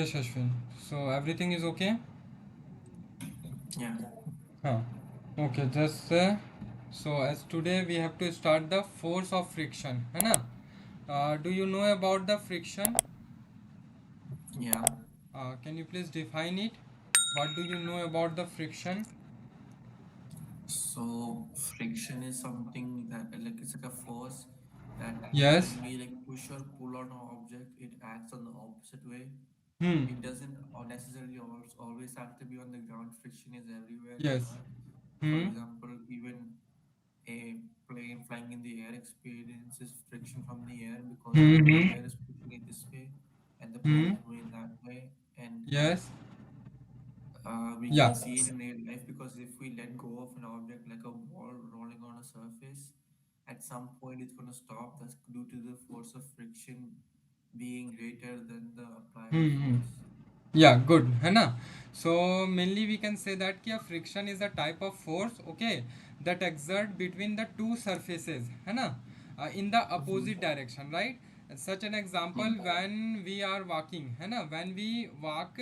Yes, Ashwin. So everything is okay? Yeah, Huh. Okay, just so as today we have to start the force of friction, है ना? Do you know about the friction? yeah. Can you please define it? What do you know about the friction? So friction is something that like it's like a force that Yes. when we like push or pull on an object, it acts on the opposite way. Hmm. It doesn't necessarily always have to be on the ground. Friction is everywhere in Yes. Earth. For Hmm. example, even a plane flying in the air experiences friction from the air because Hmm. the Hmm. air is pushing it this way and the plane Hmm. is moving that way. And Yes. we can Yeah. see it in real life because if we let go of an object like a ball rolling on a surface, at some point it's going to stop. That's due to the force of friction being greater than the applied Hmm. Hmm. force. Yeah, good है ना. So mainly we can say that क्या friction is a type of force, okay, that exert between the two surfaces, है ना, in the opposite Mm-hmm. direction, right? Such an Yeah. example when we are walking, है ना, when we walk,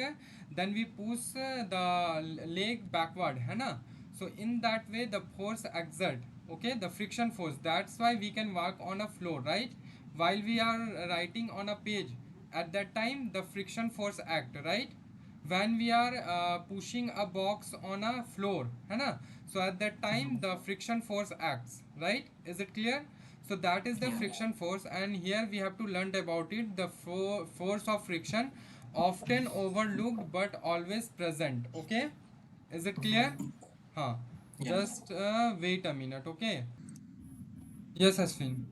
then we push the leg backward, है ना. So in that way the force exert, okay, the friction force. That's why we can walk on a floor, right? While we are writing on a page, at that time the friction force act, right? When we are pushing a box on a floor, है ना, so at that time Mm-hmm. the friction force acts, right? Is it clear? So that is the Yeah. friction force, and here we have to learn about it. The force of friction, often overlooked but always present, okay? Is it clear? Mm-hmm. Huh. Yeah. Just wait a minute, okay? Yes, Ashwin.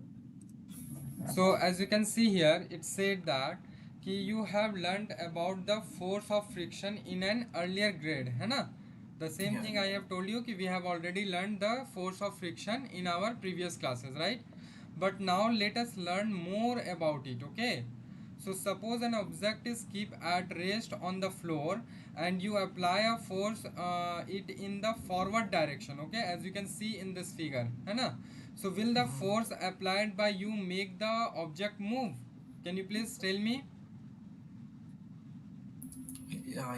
So as you can see here, it said that कि you have learned about the force of friction in an earlier grade, है ना? The same Yeah. thing I have told you कि we have already learned the force of friction in our previous classes, right? But now let us learn more about it, okay? So suppose an object is keep at rest on the floor and you apply a force it in the forward direction, okay, as you can see in this figure, है ना? So will the Mm-hmm. force applied by you make the object move? Can you please tell me?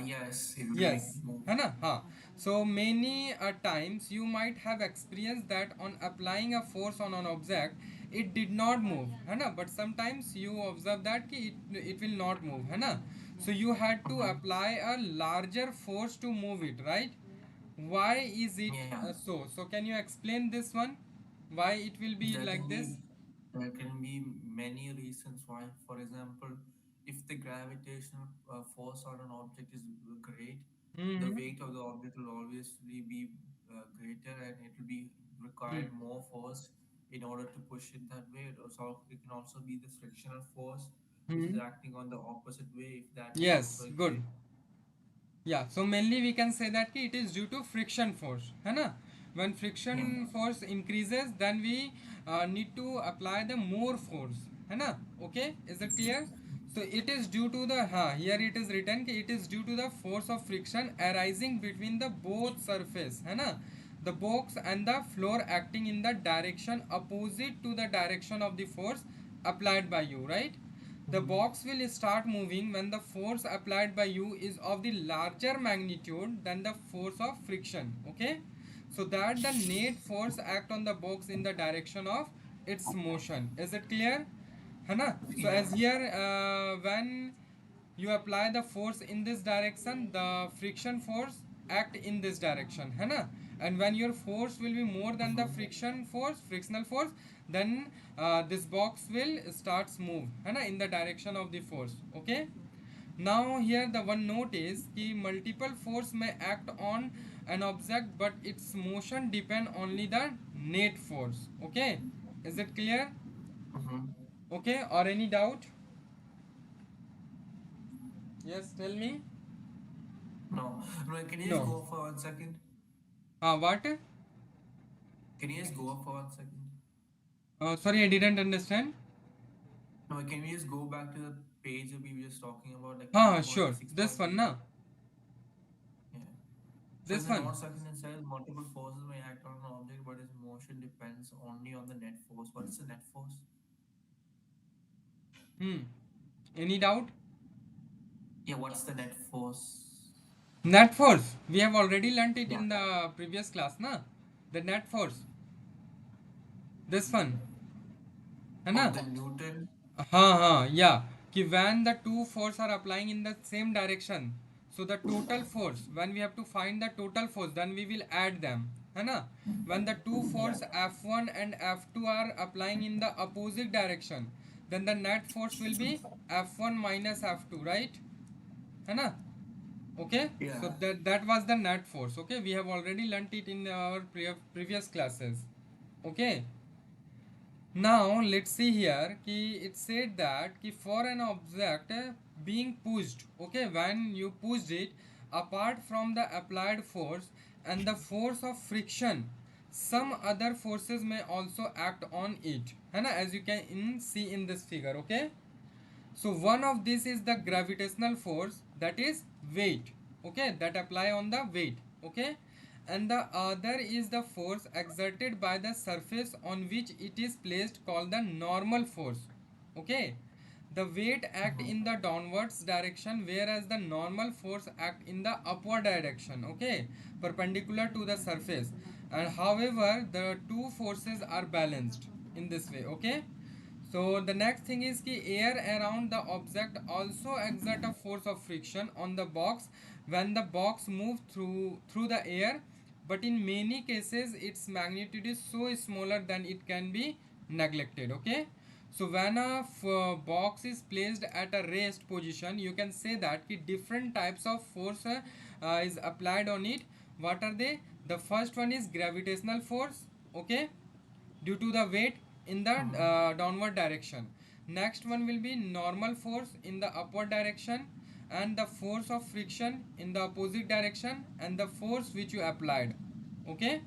Yes, it will make Yes, it move. है ना, हाँ. So many times you might have experienced that on applying a force on an object it did not move, है ना, but sometimes you observe that कि it will not move, है ना. So you had to Mm-hmm. apply a larger force to move it, right? Why is it Yeah. so can you explain this one, why it will be There like can this? be there can be many reasons why. For example, if the gravitational force on an object is great, the Mm-hmm. weight of the object will obviously be greater, and it will be Hmm. required more force in order to push it that way. It can also be the frictional force, which is Hmm. acting on the opposite way. If that is also Yes, a good. great, Yeah, so mainly we can say that कि it is due to friction force, है ना. When yeah, friction force increases, then we need to apply the more force, है ना. Okay, is it clear? So it is due to the here it is written कि it is due to the force of friction arising between the both surface, है ना, the box and the floor acting in the direction opposite to the direction of the force applied by you, right? The mhm, box will start moving when the force applied by you is of the larger magnitude than the force of friction, okay? So that the net force act on the box in the direction of its motion. Is it clear? है ना. So yeah, as here when you apply the force in this direction, the friction force act in this direction, है ना. And when your force will be more than the mhm, frictional force, then this box will starts move, है ना, in the direction of the force, okay. Now here the one note is कि multiple force may act on an object but its motion depend only the net force, okay. Is it clear? mhm. Okay, or any doubt? Yes, tell me. No, no. Can you just No. go for 1 second? What? Can you just go for 1 second? Sorry, I didn't understand. No, can we just go back to the page that we were just talking about, like Sure. This one, 6.8? na? Yeah. So in This the one. note section it says multiple forces may act on an object, but its motion depends only on the net force. What is the net force? Hmm. Any doubt? Yeah, what's the net force? Net force. We have already learnt it Yeah. in the previous class, na? The net force. This one, है Oh, ना? the Newton. हाँ, yeah. कि when the two force are applying in the same direction, so the total force, when we have to find the total force, then we will add them, है ना? When the two Yeah. force F1 and F2 are applying in the opposite direction, then the net force will be F1 minus F2, right? है ना? Okay, so Yeah. that was the net force. Okay, we have already learnt it in our previous classes. Okay, now let's see here कि it said that कि for an object being pushed, okay, when you pushed it, apart from the applied force and the force of friction, some other forces may also act on it, है ना, as you can see in this figure. Okay, so one of this is the gravitational force, that is weight, okay, that apply on the weight. Okay, and the other is the force exerted by the surface on which it is placed, called the normal force. Okay, the weight act in the downwards direction, whereas the normal force act in the upward direction, okay, perpendicular to the surface. And however, the two forces are balanced in this way. Okay, so the next thing is कि air around the object also exert a force of friction on the box when the box moves through the air, but in many cases its magnitude is so smaller than it can be neglected. Okay, so when a box is placed at a rest position, you can say that कि different types of force is applied on it. What are they? The first one is gravitational force, okay, due to the weight in the downward direction. Next one will be normal force in the upward direction, and the force of friction in the opposite direction, and the force which you applied. Okay,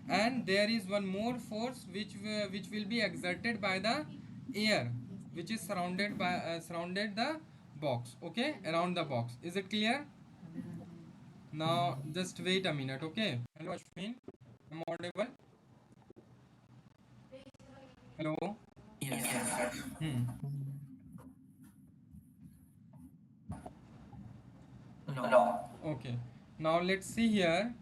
and there is one more force which will be exerted by the air which is surrounded the box, okay, around the box. Is it clear? Now just wait a minute. Okay, hello Ashwin, I'm audible? Hello. Yes. Yes. Hmm. No. Okay, now let's see here.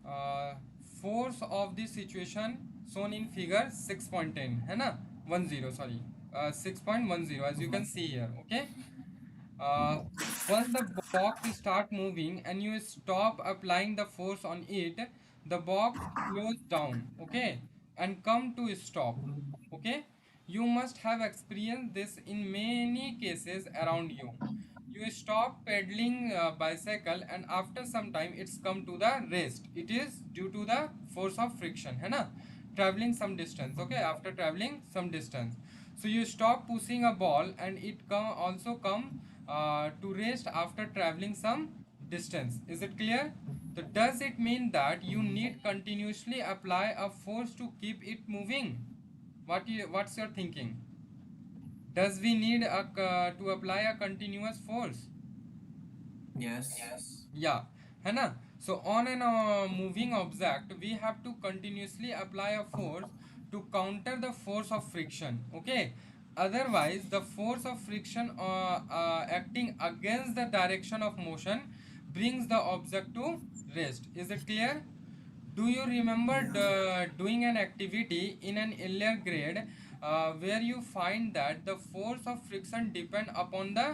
uh, Force of the situation shown in figure 6.10 है ना, 10, sorry, 6.10, as you can see here. Okay, uh, once the box start moving and you stop applying the force on it, the box slows down, okay, and come to a stop. Okay, you must have experienced this in many cases around you. You stop pedaling bicycle and after some time it's come to the rest. It is due to the force of friction, है ना, traveling some distance. Okay, after traveling some distance, so you stop pushing a ball and it also come to rest after traveling some distance. Is it clear? So does it mean that you need continuously apply a force to keep it moving? What's your thinking? Does we need to apply a continuous force? Yes. Yeah, है ना? So on an moving object, we have to continuously apply a force to counter the force of friction. Okay. Otherwise, the force of friction acting against the direction of motion brings the object to rest. Is it clear? Do you remember Yeah. doing an activity in an earlier grade where you find that the force of friction depend upon the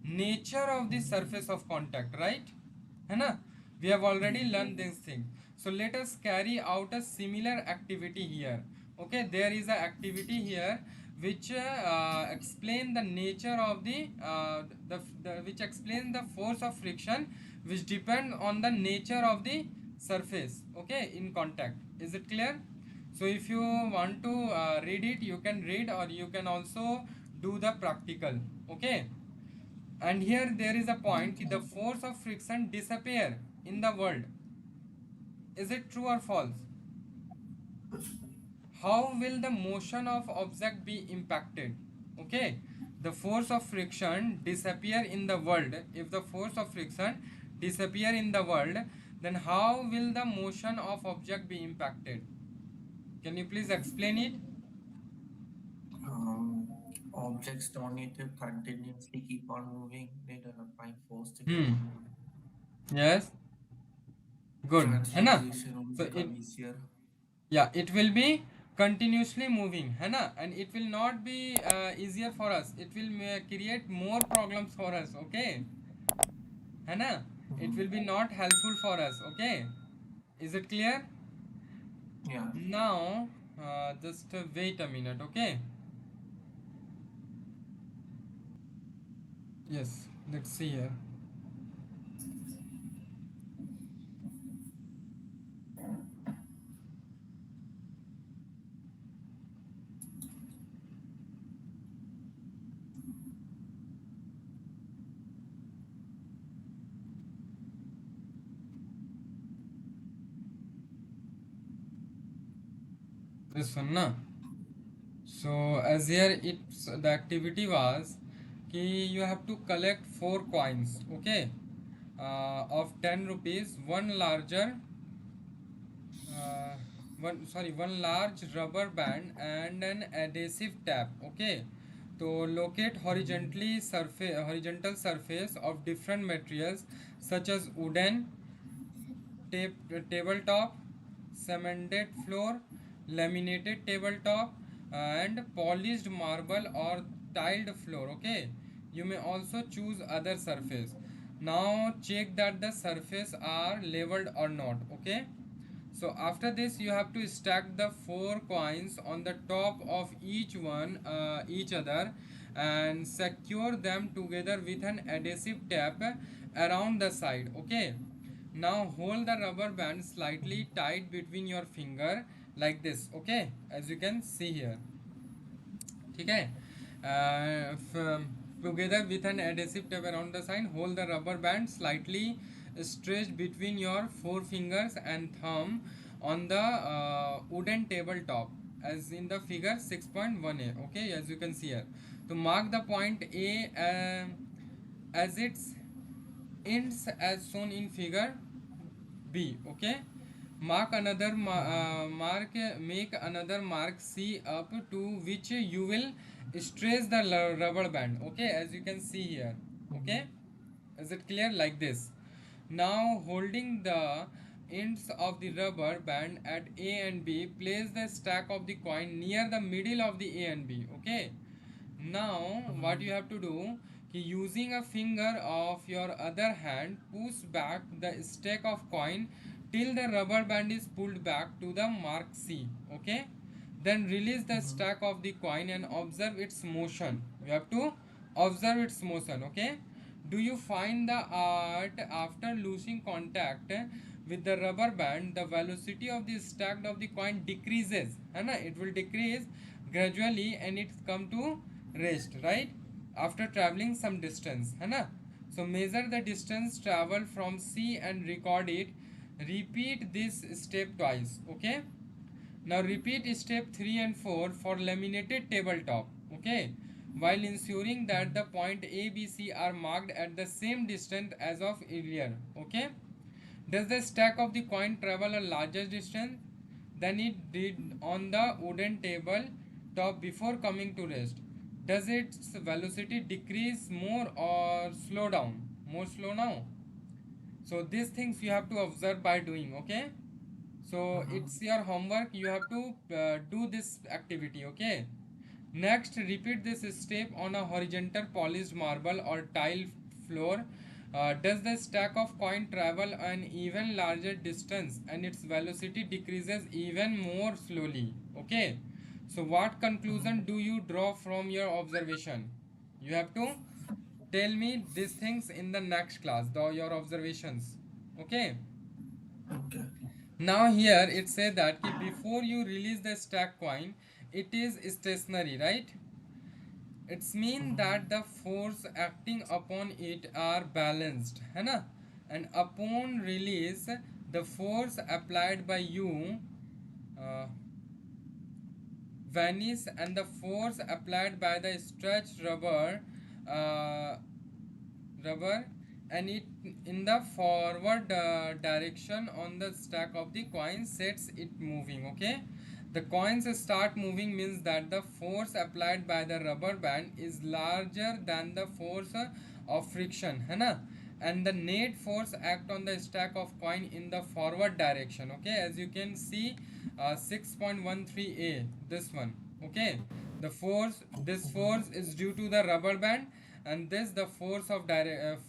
nature of the surface of contact, right? है ना? We have already Yeah. learned this thing. So let us carry out a similar activity here. Okay, there is a activity here which explain the nature of the which explain the force of friction which depend on the nature of the surface, okay, in contact. Is it clear? So if you want to read it, you can read, or you can also do the practical. Okay, and here there is a point कि the force of friction disappear in the world. Is it true or false? How will the motion of object be impacted? Okay, the force of friction disappear in the world. If the force of friction disappear in the world, then how will the motion of object be impacted? Can you please explain it? Um, Objects don't need to continuously keep on moving. They are applying force to keep Hmm. on moving. Yes. Good, है ना? Transposition will So it, become easier. yeah, it will be continuously moving, है ना? And it will not be easier for us. It will create more problems for us. Okay, है ना? It will be not helpful for us. Okay, is it clear? Yeah. Now, just wait a minute. Okay. Yes. Let's see here. This one, na. So as here it's the activity was कि you have to collect four coins, okay, of 10 rupees, one larger, uh, one large rubber band and an adhesive tab, okay. To locate horizontal surface of different materials such as wooden, tabletop, cemented floor, laminated tabletop, and polished marble or tiled floor. Okay, you may also choose other surface. Now check that the surface are leveled or not. Okay, so after this you have to stack the four coins on the top of each other, and secure them together with an adhesive tape around the side. Okay, now hold the rubber band slightly tight between your finger like this. Okay, as you can see here. ठीक है? Together with an adhesive tape around the sign, hold the rubber band slightly stretched between your forefingers and thumb on the wooden tabletop as in the figure 6.1a. Okay, as you can see here. To mark the point A as its ends as shown in figure B. Okay, make another mark C up to which you will stress the rubber band. Okay, as you can see here. Okay, is it clear? Like this. Now holding the ends of the rubber band at A and B, place the stack of the coin near the middle of the A and B. Okay, now what you have to do, using a finger of your other hand, push back the stack of coin till the rubber band is pulled back to the mark C. Okay, then release the stack of the coin and observe its motion. You have to observe its motion. Okay, do you find the art after losing contact with the rubber band, the velocity of the stack of the coin decreases, है ना? It will decrease gradually and it come to rest, right, after traveling some distance, है ना? So measure the distance traveled from C and record it. Repeat this step twice. Okay, now repeat step 3 and 4 for laminated tabletop. Okay, while ensuring that the point A, B, C are marked at the same distance as of earlier. Okay, does the stack of the coin travel a larger distance than it did on the wooden table top before coming to rest? Does its velocity decrease more or slow down? More slow now. So these things you have to observe by doing. Okay. So it's your homework. You have to do this activity. Okay. Next, repeat this step on a horizontal polished marble or tile floor. Does the stack of coin travel an even larger distance and its velocity decreases even more slowly? Okay. So what conclusion do you draw from your observation? You have to tell me these things in the next class, your observations. Okay. Okay. Now here it says that before you release the stack coin, it is stationary, right? It's mean that the force acting upon it are balanced, है ना? And upon release, the force applied by you uh, vanish, and the force applied by the stretched uh, rubber and it in the forward direction on the stack of the coin sets it moving. Okay, The coins start moving means that the force applied by the rubber band is larger than the force of friction, है ना? And the net force act on the stack of coin in the forward direction. Okay, as you can see, 6.13a, this one. Okay, the force, this force is due to the rubber band, and this the force of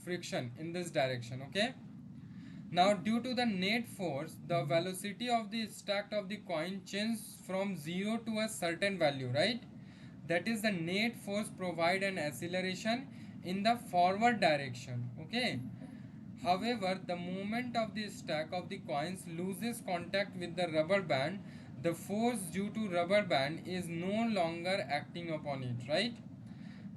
friction in this direction. Okay. Now, due to the net force, the velocity of the stack of the coin changes from 0 to a certain value, right? That is, the net force provide an acceleration in the forward direction. Okay. However, the moment of the stack of the coins loses contact with the rubber band, the force due to rubber band is no longer acting upon it, right?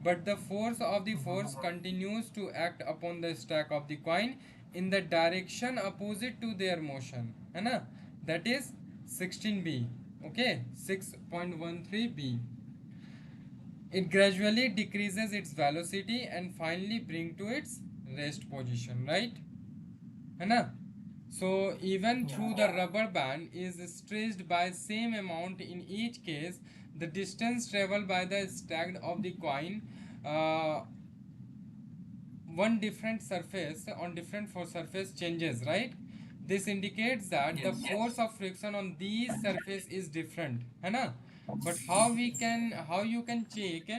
But the force of the force continues to act upon the stack of the coin in the direction opposite to their motion, है ना? That is 16b. Okay, 6.13b. It gradually decreases its velocity and finally bring to its rest position, right? है ना? So even Yeah. through the rubber band is stretched by same amount in each case, the distance traveled by the stack of the coin, uh, one different surface on different for surface changes, right? This indicates that the Yes. force of friction on these surface is different, है ना? But how you can check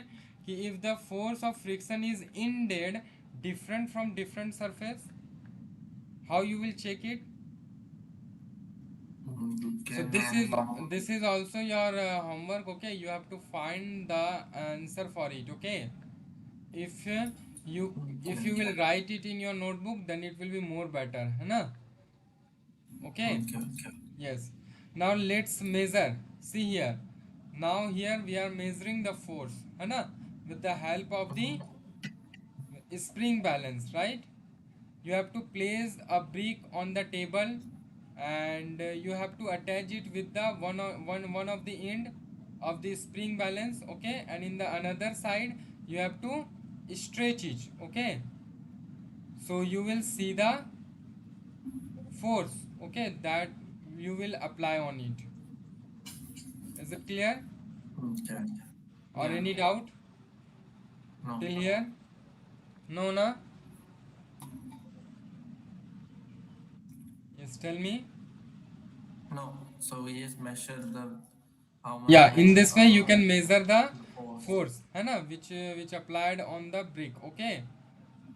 कि if the force of friction is indeed different from different surface, how you will check it? You So can. this is also your homework. Okay, you have to find the answer for it. Okay, if you if you Okay. will write it in your notebook, then it will be more better, है ना? Okay. Okay. Okay. Yes. Now let's measure. See here. Now here we are measuring the force, है ना? With the help of the spring balance, right? You have to place a brick on the table, and you have to attach it with the one of the end of the spring balance. Okay, and in the another side you have to stretch it. Okay, so you will see the force, okay, that you will apply on it. Is it clear, Okay. or Yeah. any doubt No. till here? No, na? Yes, tell me. No. So we just measure the how much Yeah, in this way you can measure the the force. force, है ना, which applied on the brick, okay,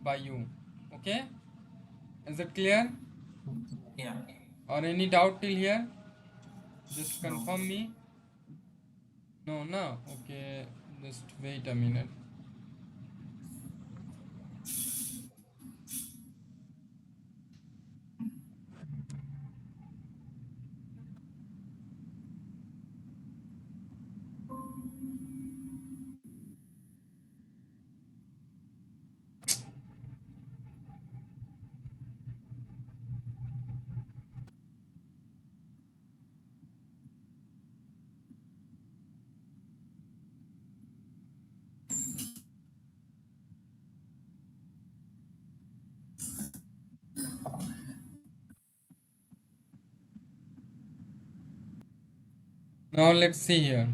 by you. Okay, is it clear, Yeah. or any doubt till here? Just No. confirm me. No, no. Okay, just wait a minute. Now let's see here.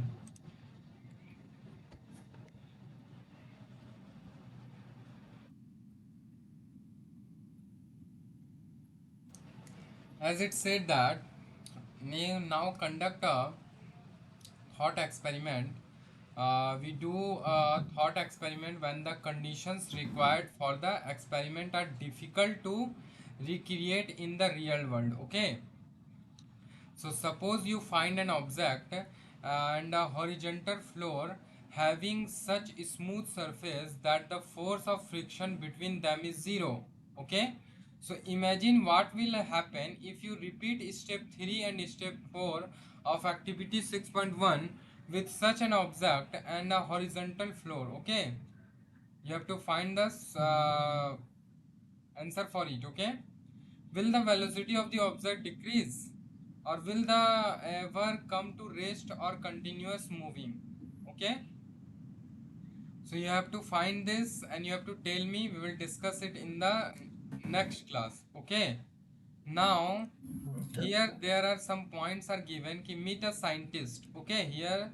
As it said that now conduct a thought experiment. We do a thought experiment when the conditions required for the experiment are difficult to recreate in the real world. Okay, so suppose you find an object and a horizontal floor having such smooth surface that the force of friction between them is zero. Okay, so imagine what will happen if you repeat step 3 and step 4 of activity 6.1 with such an object and a horizontal floor. Okay, you have to find the answer for it. Okay, will the velocity of the object decrease, or will the ever come to rest or continuous moving? Okay, so you have to find this and you have to tell me. We will discuss it in the next class. Okay, now here there are some points are given ki meet a scientist. Okay, here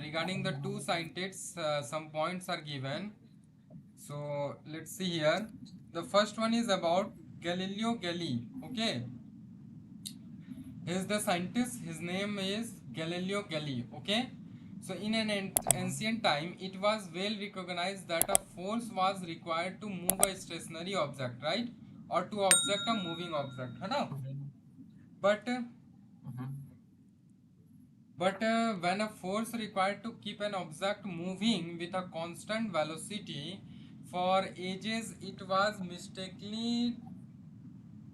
regarding the two scientists, some points are given. So let's see here. The first one is about Galileo Galilei. Okay, he is the scientist. His name is Galileo Galilei. Okay, so in an ancient time, it was well recognized that a force was required to move a stationary object, right, or to object a moving object, है ना? Mm-hmm. But Mm-hmm. when a force required to keep an object moving with a constant velocity for ages, it was mistakenly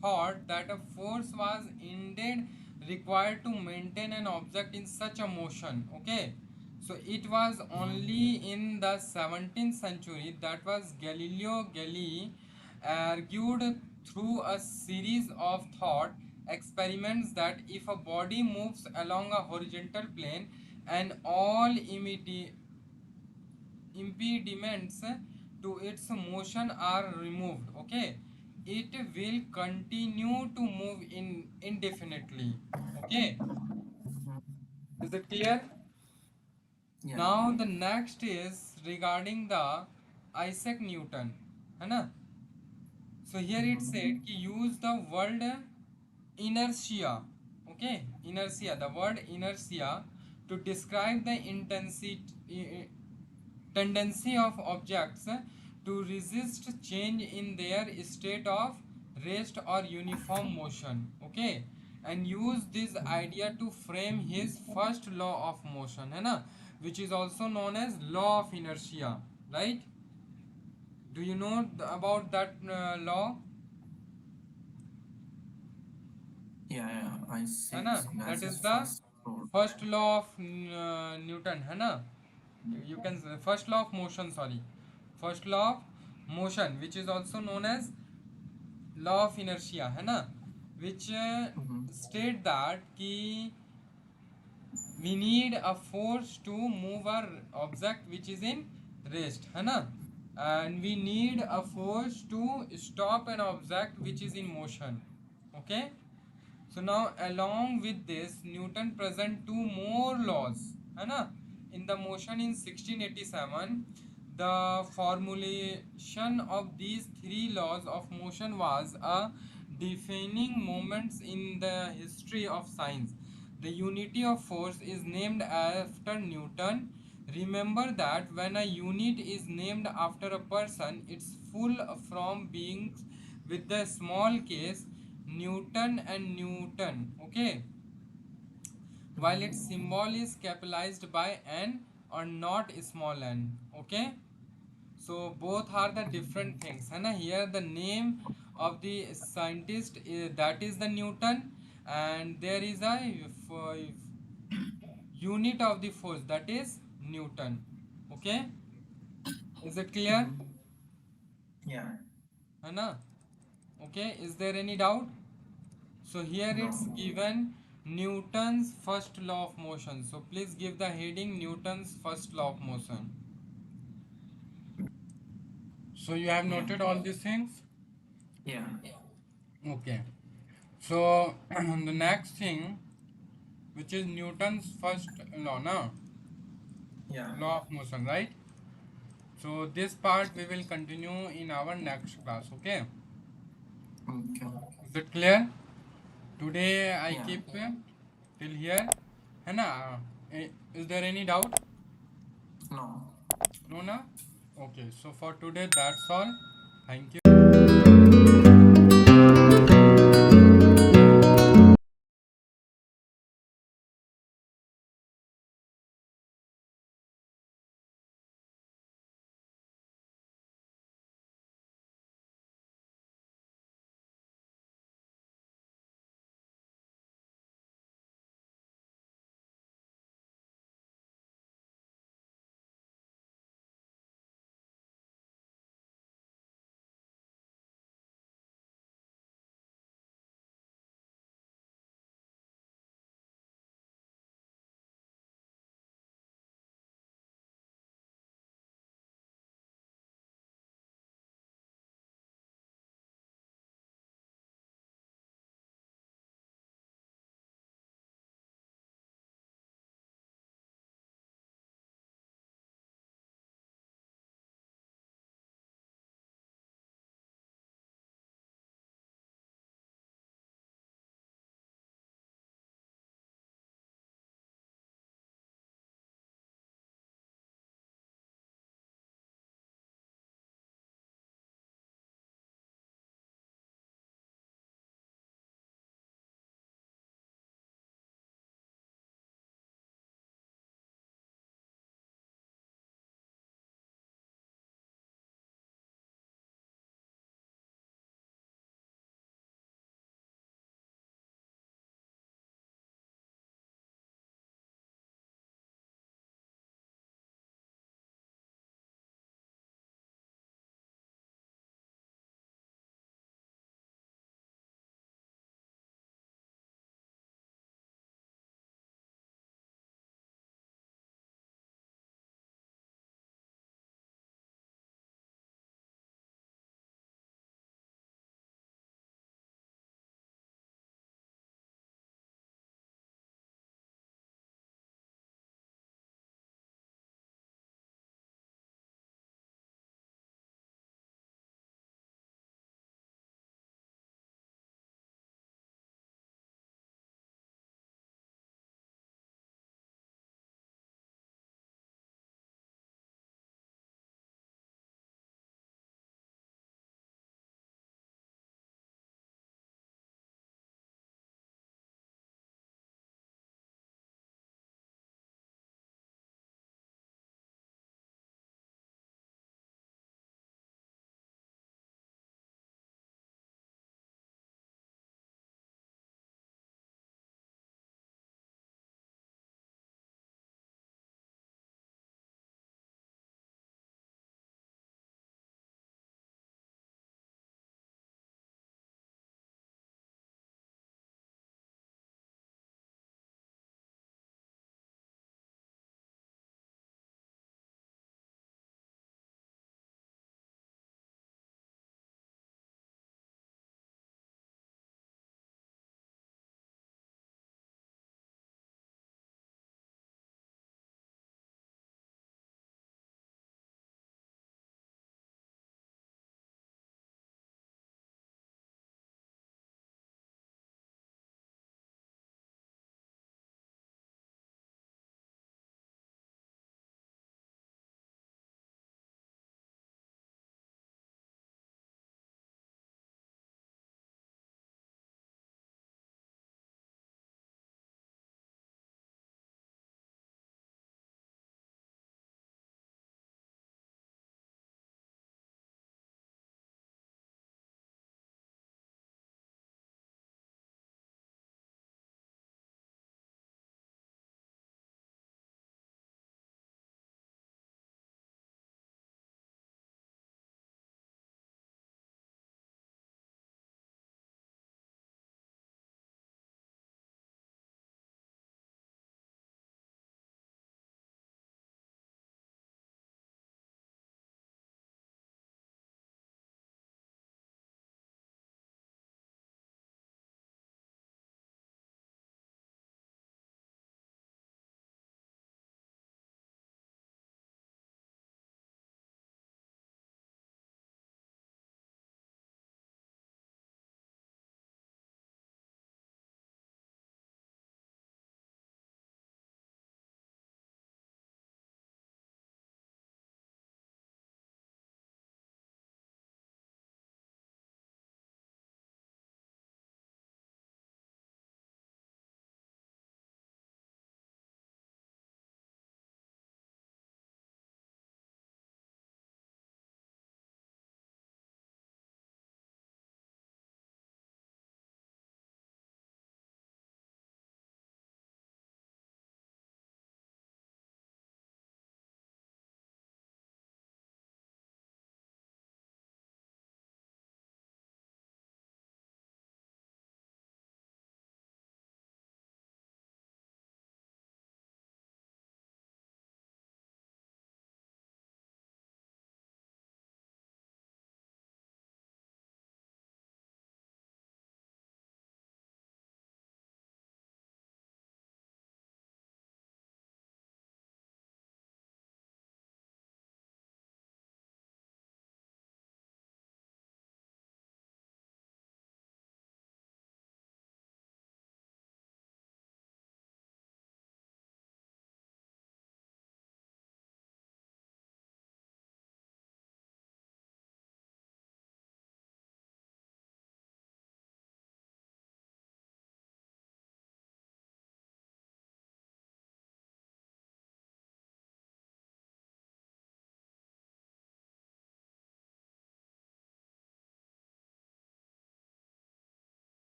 thought that a force was indeed required to maintain an object in such a motion. Okay, so it was only in the 17th century that was Galileo Galilei argued through a series of thought experiments that if a body moves along a horizontal plane and all impediments to its motion are removed, okay, it will continue to move indefinitely. Okay, is it clear? Yeah. Now the next is regarding the Isaac Newton, है ना? So here it said Mm-hmm. कि use the word inertia. Okay, inertia, the word inertia to describe the intensity tendency of objects to resist change in their state of rest or uniform motion. Okay, and use this idea to frame his first law of motion, है ना, which is also known as law of inertia, right? Do you know about that law? Yeah, yeah. I है see. ना, That's that his is the first role. first law of Newton, है ना? You can say first law of motion, sorry, first law of motion, which is also known as law of inertia, है ना, which Mm-hmm. state that कि we need a force to move our object which is in rest, है ना, and we need a force to stop an object which is in motion. Okay, so now along with this Newton present two more laws, है ना, in the motion in 1687. The formulation of these three laws of motion was a defining moments in the history of science. The unity of force is named after Newton. Remember that when a unit is named after a person, it's full from beings with the small case Newton and Newton. Okay, while its symbol is capitalized by n or not small n. Okay, so both are the different things, है ना? Here the name of the scientist is, that is the Newton, and there is a unit of the force, that is Newton. Okay, is it clear? Mm-hmm. Yeah. है ना? Okay, is there any doubt? So here No. it's given Newton's first law of motion. So please give the heading Newton's first law of motion. So you have Yeah. noted all these things? Yeah. Okay. So the next thing, which is Newton's first law, now Yeah. law of motion, right? So this part we will continue in our next class. Okay. Okay. Is it clear? Today I Yeah. keep till here. है ना? Is there any doubt? No. No, na? Okay. So for today that's all. Thank you.